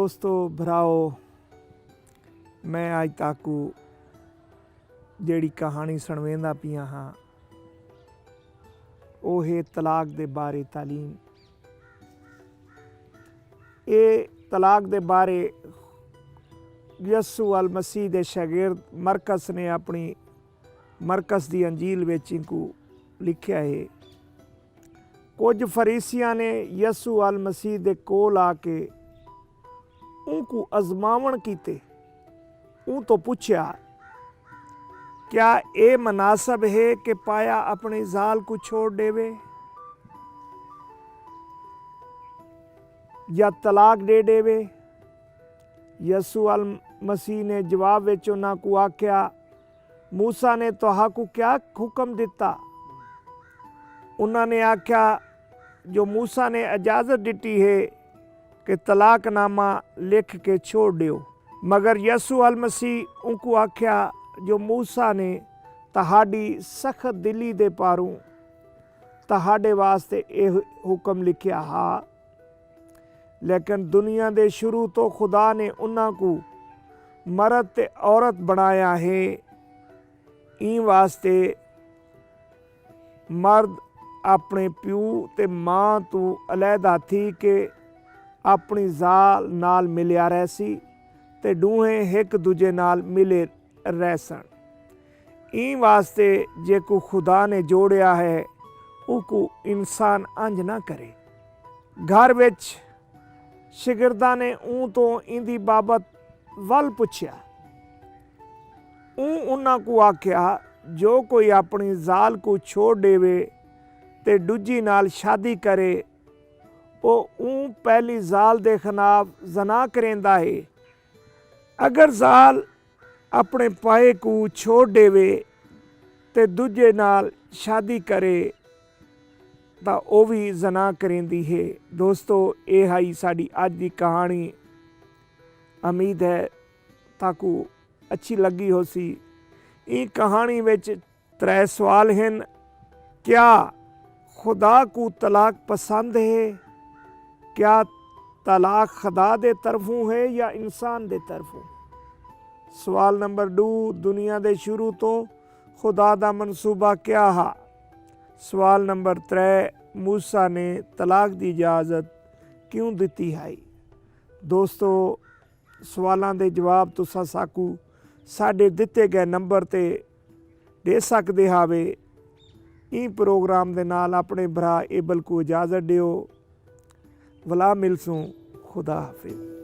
दोस्तों भराओ, मैं अज ताकू जिहड़ी कहानी सुणवेंदा पिया हाँ वो है तलाक दे बारे तालीम। ये तलाक दे बारे यसू अल मसीह दे शागिर्द मरकस ने अपनी मरकस दी अंजील विच इनकू लिखिया है। कुछ फरीसियां ने यसू अल मसीह दे कोल आके उनको अजमावण कीते। उन तो पूछया, क्या ये मुनासब है कि पाया अपने जाल को छोड़ देवे या तलाक दे देवे। यसू अल मसीह ने जवाब विच उन्हां को आख्या, मूसा ने तुहाकू क्या हुक्म दिता। उन्होंने आख्या, जो मूसा ने इजाज़त दी है कि तलाकनामा लिख के छोड़ दियो। मगर यसू अल मसीह उनको आख्या, जो मूसा ने तहाड़ी सख्त दिली दे पारू तहाड़े वास्ते ये हुक्म लिखिया हा, लेकिन दुनिया दे शुरू तो खुदा ने उन्हां को मर्द ते औरत बनाया है। ई वास्ते मर्द अपने प्यू ते मां तो अलहदा थी के अपनी जाल नाल मिलिया रहसी ते दूहें एक दूजे नाल मिले रहसन। ई वास्ते जे को खुदा ने जोड़िया है उको इंसान अंज ना करे। घर विच शिगिरदा ने ऊँ तो इंदी बाबत वल पुछया। उन्हां को आख्या, जो कोई अपनी जाल को छोड़ देवे ते दूजी नाल शादी करे वो पहली जाल दे खिलाफ जना करेंदा है। अगर जाल अपने पाए को छोड़ देवे ते दूजे नाल शादी करे तो वो भी जना करेंदी है। दोस्तों, ये है साड़ी अज की कहानी। उम्मीद है ताकू अच्छी लगी हो सी। ई कहानी विच 3 सवाल हैं। क्या खुदा को तलाक पसंद है? क्या तलाक खुदा दे तरफों है या इंसान दे तरफों? सवाल नंबर 2, दुनिया दे शुरू तो खुदा दा मनसूबा क्या हा? सवाल नंबर 3, मूसा ने तलाक दी इजाज़त क्यों दिती है? दोस्तों, सवालों के जवाब तुसा साकू साढ़े दिते गए नंबर ते दे सकते हावे। ई प्रोग्राम दे नाल अपने भरा एबल को इजाज़त दियो। वला मिलसूं। खुदा हाफिज़।